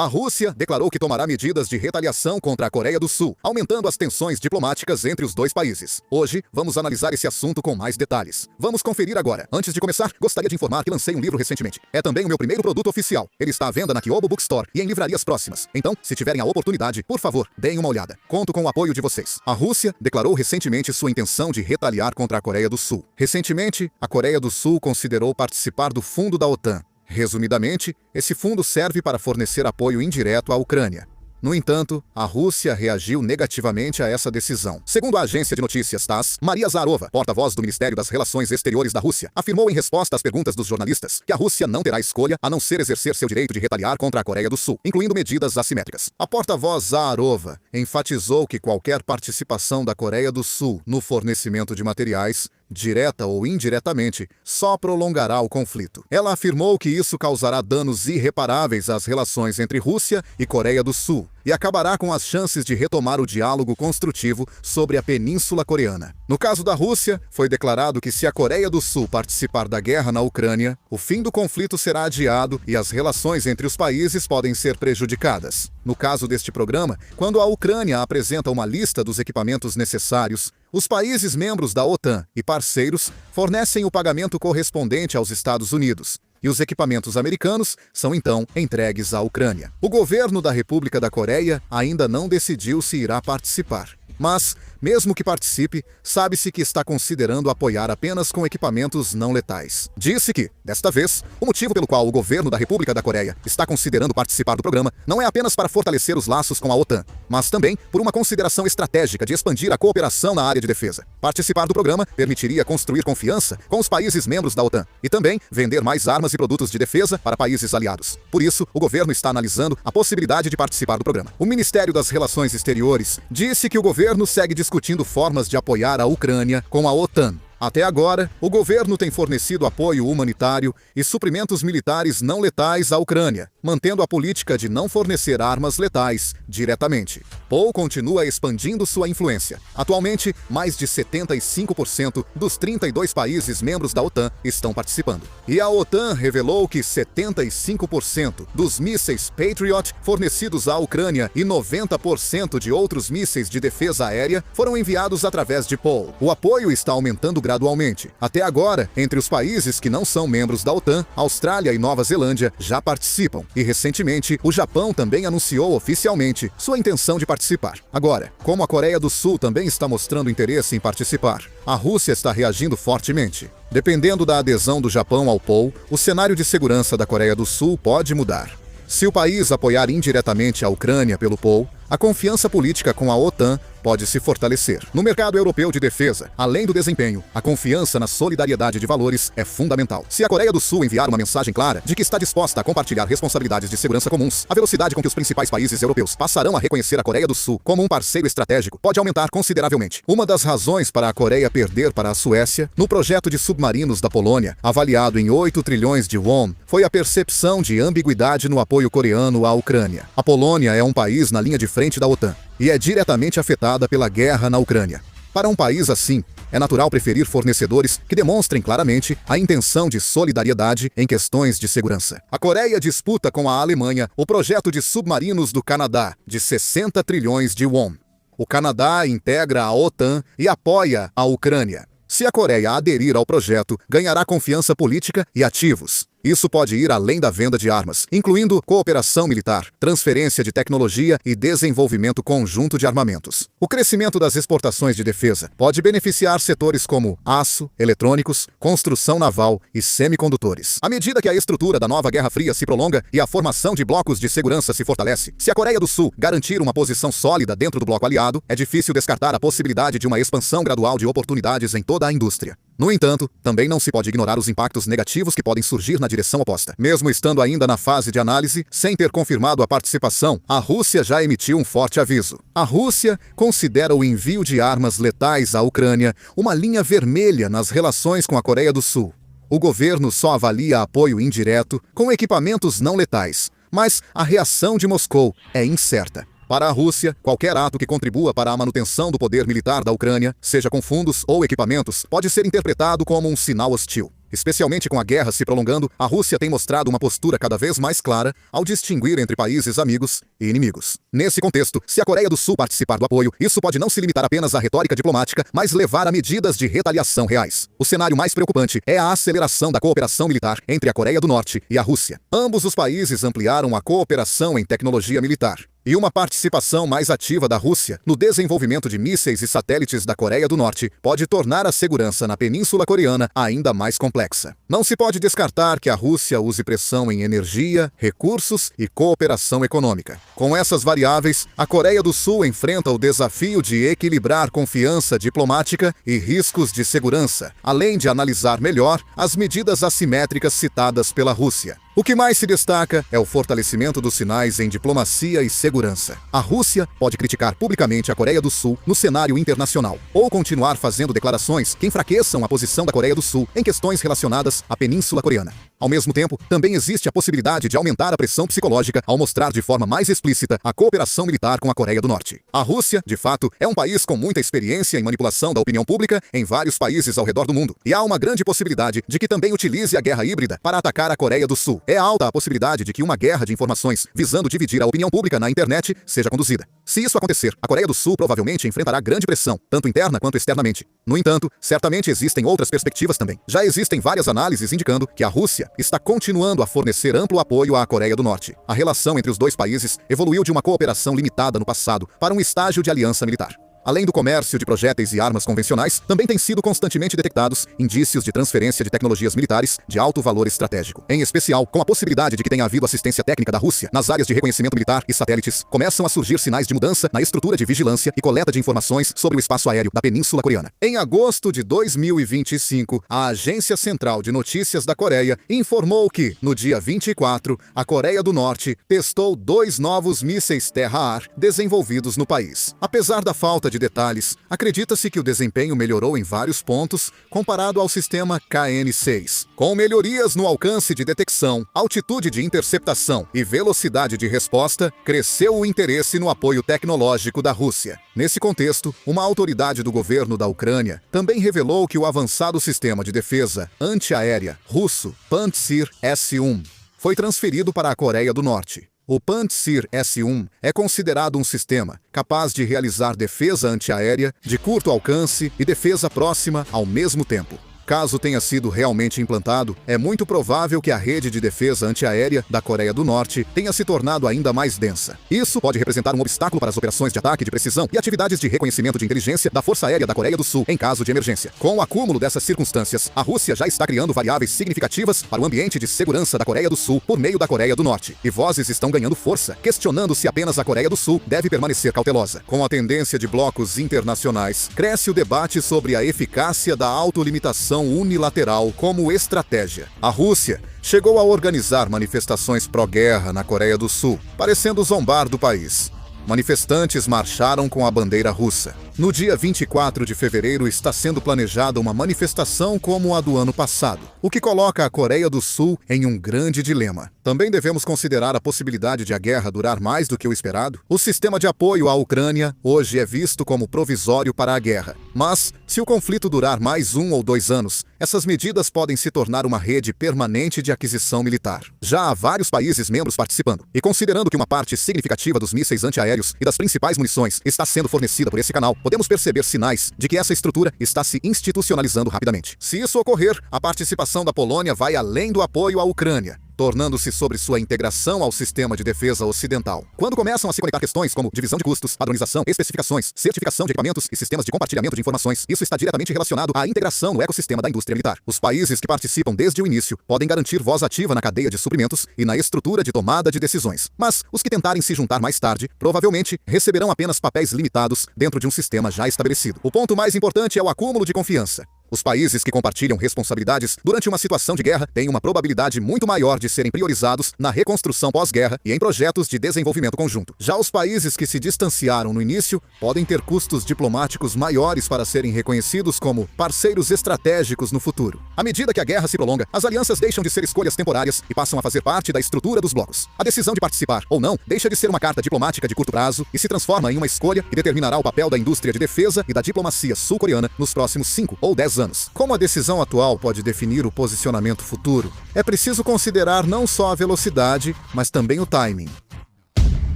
A Rússia declarou que tomará medidas de retaliação contra a Coreia do Sul, aumentando as tensões diplomáticas entre os dois países. Hoje, vamos analisar esse assunto com mais detalhes. Vamos conferir agora. Antes de começar, gostaria de informar que lancei um livro recentemente. É também o meu primeiro produto oficial. Ele está à venda na Kyobo Bookstore e em livrarias próximas. Então, se tiverem a oportunidade, por favor, deem uma olhada. Conto com o apoio de vocês. A Rússia declarou recentemente sua intenção de retaliar contra a Coreia do Sul. Recentemente, a Coreia do Sul considerou participar do fundo da OTAN. Resumidamente, esse fundo serve para fornecer apoio indireto à Ucrânia. No entanto, a Rússia reagiu negativamente a essa decisão. Segundo a agência de notícias TASS, Maria Zarova, porta-voz do Ministério das Relações Exteriores da Rússia, afirmou em resposta às perguntas dos jornalistas que a Rússia não terá escolha a não ser exercer seu direito de retaliar contra a Coreia do Sul, incluindo medidas assimétricas. A porta-voz Zarova enfatizou que qualquer participação da Coreia do Sul no fornecimento de materiais, direta ou indiretamente, só prolongará o conflito. Ela afirmou que isso causará danos irreparáveis às relações entre Rússia e Coreia do Sul e acabará com as chances de retomar o diálogo construtivo sobre a Península Coreana. No caso da Rússia, foi declarado que se a Coreia do Sul participar da guerra na Ucrânia, o fim do conflito será adiado e as relações entre os países podem ser prejudicadas. No caso deste programa, quando a Ucrânia apresenta uma lista dos equipamentos necessários, os países membros da OTAN e parceiros fornecem o pagamento correspondente aos Estados Unidos, e os equipamentos americanos são então entregues à Ucrânia. O governo da República da Coreia ainda não decidiu se irá participar. Mas, mesmo que participe, sabe-se que está considerando apoiar apenas com equipamentos não letais. Disse que, desta vez, o motivo pelo qual o governo da República da Coreia está considerando participar do programa não é apenas para fortalecer os laços com a OTAN, mas também por uma consideração estratégica de expandir a cooperação na área de defesa. Participar do programa permitiria construir confiança com os países membros da OTAN e também vender mais armas e produtos de defesa para países aliados. Por isso, o governo está analisando a possibilidade de participar do programa. O Ministério das Relações Exteriores disse que o governo segue discutindo formas de apoiar a Ucrânia com a OTAN. Até agora, o governo tem fornecido apoio humanitário e suprimentos militares não letais à Ucrânia, mantendo a política de não fornecer armas letais diretamente. Paul continua expandindo sua influência. Atualmente, mais de 75% dos 32 países membros da OTAN estão participando. E a OTAN revelou que 75% dos mísseis Patriot fornecidos à Ucrânia e 90% de outros mísseis de defesa aérea foram enviados através de Paul. O apoio está aumentando gradualmente. Até agora, entre os países que não são membros da OTAN, Austrália e Nova Zelândia já participam. E recentemente, o Japão também anunciou oficialmente sua intenção de participar. Agora, como a Coreia do Sul também está mostrando interesse em participar, a Rússia está reagindo fortemente. Dependendo da adesão do Japão ao POL, o cenário de segurança da Coreia do Sul pode mudar. Se o país apoiar indiretamente a Ucrânia pelo POL, a confiança política com a OTAN pode se fortalecer. No mercado europeu de defesa, além do desempenho, a confiança na solidariedade de valores é fundamental. Se a Coreia do Sul enviar uma mensagem clara de que está disposta a compartilhar responsabilidades de segurança comuns, a velocidade com que os principais países europeus passarão a reconhecer a Coreia do Sul como um parceiro estratégico pode aumentar consideravelmente. Uma das razões para a Coreia perder para a Suécia no projeto de submarinos da Polônia, avaliado em 8 trilhões de won, foi a percepção de ambiguidade no apoio coreano à Ucrânia. A Polônia é um país na linha de frente da OTAN e é diretamente afetada pela guerra na Ucrânia. Para um país assim, é natural preferir fornecedores que demonstrem claramente a intenção de solidariedade em questões de segurança. A Coreia disputa com a Alemanha o projeto de submarinos do Canadá, de 60 trilhões de won. O Canadá integra a OTAN e apoia a Ucrânia. Se a Coreia aderir ao projeto, ganhará confiança política e ativos. Isso pode ir além da venda de armas, incluindo cooperação militar, transferência de tecnologia e desenvolvimento conjunto de armamentos. O crescimento das exportações de defesa pode beneficiar setores como aço, eletrônicos, construção naval e semicondutores. À medida que a estrutura da nova Guerra Fria se prolonga e a formação de blocos de segurança se fortalece, se a Coreia do Sul garantir uma posição sólida dentro do bloco aliado, é difícil descartar a possibilidade de uma expansão gradual de oportunidades em toda a indústria. No entanto, também não se pode ignorar os impactos negativos que podem surgir na direção oposta. Mesmo estando ainda na fase de análise, sem ter confirmado a participação, a Rússia já emitiu um forte aviso. A Rússia considera o envio de armas letais à Ucrânia uma linha vermelha nas relações com a Coreia do Sul. O governo só avalia apoio indireto com equipamentos não letais, mas a reação de Moscou é incerta. Para a Rússia, qualquer ato que contribua para a manutenção do poder militar da Ucrânia, seja com fundos ou equipamentos, pode ser interpretado como um sinal hostil. Especialmente com a guerra se prolongando, a Rússia tem mostrado uma postura cada vez mais clara ao distinguir entre países amigos e inimigos. Nesse contexto, se a Coreia do Sul participar do apoio, isso pode não se limitar apenas à retórica diplomática, mas levar a medidas de retaliação reais. O cenário mais preocupante é a aceleração da cooperação militar entre a Coreia do Norte e a Rússia. Ambos os países ampliaram a cooperação em tecnologia militar. E uma participação mais ativa da Rússia no desenvolvimento de mísseis e satélites da Coreia do Norte pode tornar a segurança na Península Coreana ainda mais complexa. Não se pode descartar que a Rússia use pressão em energia, recursos e cooperação econômica. Com essas variáveis, a Coreia do Sul enfrenta o desafio de equilibrar confiança diplomática e riscos de segurança, além de analisar melhor as medidas assimétricas citadas pela Rússia. O que mais se destaca é o fortalecimento dos sinais em diplomacia e segurança. A Rússia pode criticar publicamente a Coreia do Sul no cenário internacional, ou continuar fazendo declarações que enfraqueçam a posição da Coreia do Sul em questões relacionadas à Península Coreana. Ao mesmo tempo, também existe a possibilidade de aumentar a pressão psicológica ao mostrar de forma mais explícita a cooperação militar com a Coreia do Norte. A Rússia, de fato, é um país com muita experiência em manipulação da opinião pública em vários países ao redor do mundo, e há uma grande possibilidade de que também utilize a guerra híbrida para atacar a Coreia do Sul. É alta a possibilidade de que uma guerra de informações visando dividir a opinião pública na internet seja conduzida. Se isso acontecer, a Coreia do Sul provavelmente enfrentará grande pressão, tanto interna quanto externamente. No entanto, certamente existem outras perspectivas também. Já existem várias análises indicando que a Rússia está continuando a fornecer amplo apoio à Coreia do Norte. A relação entre os dois países evoluiu de uma cooperação limitada no passado para um estágio de aliança militar. Além do comércio de projéteis e armas convencionais, também têm sido constantemente detectados indícios de transferência de tecnologias militares de alto valor estratégico. Em especial, com a possibilidade de que tenha havido assistência técnica da Rússia nas áreas de reconhecimento militar e satélites, começam a surgir sinais de mudança na estrutura de vigilância e coleta de informações sobre o espaço aéreo da Península Coreana. Em agosto de 2025, a Agência Central de Notícias da Coreia informou que, no dia 24, a Coreia do Norte testou 2 novos mísseis terra-ar desenvolvidos no país. Apesar da falta de detalhes, acredita-se que o desempenho melhorou em vários pontos comparado ao sistema KN-6. Com melhorias no alcance de detecção, altitude de interceptação e velocidade de resposta, cresceu o interesse no apoio tecnológico da Rússia. Nesse contexto, uma autoridade do governo da Ucrânia também revelou que o avançado sistema de defesa antiaérea russo Pantsir S-1 foi transferido para a Coreia do Norte. O Pantsir S-1 é considerado um sistema capaz de realizar defesa antiaérea de curto alcance e defesa próxima ao mesmo tempo. Caso tenha sido realmente implantado, é muito provável que a rede de defesa antiaérea da Coreia do Norte tenha se tornado ainda mais densa. Isso pode representar um obstáculo para as operações de ataque de precisão e atividades de reconhecimento de inteligência da Força Aérea da Coreia do Sul em caso de emergência. Com o acúmulo dessas circunstâncias, a Rússia já está criando variáveis significativas para o ambiente de segurança da Coreia do Sul por meio da Coreia do Norte. E vozes estão ganhando força, questionando se apenas a Coreia do Sul deve permanecer cautelosa. Com a tendência de blocos internacionais, cresce o debate sobre a eficácia da autolimitação unilateral como estratégia. A Rússia chegou a organizar manifestações pró-guerra na Coreia do Sul, parecendo zombar do país. Manifestantes marcharam com a bandeira russa. No dia 24 de fevereiro está sendo planejada uma manifestação como a do ano passado, o que coloca a Coreia do Sul em um grande dilema. Também devemos considerar a possibilidade de a guerra durar mais do que o esperado. O sistema de apoio à Ucrânia hoje é visto como provisório para a guerra. Mas, se o conflito durar mais 1 ou 2 anos, essas medidas podem se tornar uma rede permanente de aquisição militar. Já há vários países membros participando, e considerando que uma parte significativa dos mísseis antiaéreos e das principais munições está sendo fornecida por esse canal, podemos perceber sinais de que essa estrutura está se institucionalizando rapidamente. Se isso ocorrer, a participação da Polônia vai além do apoio à Ucrânia, tornando-se sobre sua integração ao sistema de defesa ocidental. Quando começam a se conectar questões como divisão de custos, padronização, especificações, certificação de equipamentos e sistemas de compartilhamento de informações, isso está diretamente relacionado à integração no ecossistema da indústria militar. Os países que participam desde o início podem garantir voz ativa na cadeia de suprimentos e na estrutura de tomada de decisões. Mas os que tentarem se juntar mais tarde, provavelmente receberão apenas papéis limitados dentro de um sistema já estabelecido. O ponto mais importante é o acúmulo de confiança. Os países que compartilham responsabilidades durante uma situação de guerra têm uma probabilidade muito maior de serem priorizados na reconstrução pós-guerra e em projetos de desenvolvimento conjunto. Já os países que se distanciaram no início podem ter custos diplomáticos maiores para serem reconhecidos como parceiros estratégicos no futuro. À medida que a guerra se prolonga, as alianças deixam de ser escolhas temporárias e passam a fazer parte da estrutura dos blocos. A decisão de participar ou não deixa de ser uma carta diplomática de curto prazo e se transforma em uma escolha que determinará o papel da indústria de defesa e da diplomacia sul-coreana nos próximos 5 ou 10 anos. próximos anos. Como a decisão atual pode definir o posicionamento futuro, é preciso considerar não só a velocidade, mas também o timing.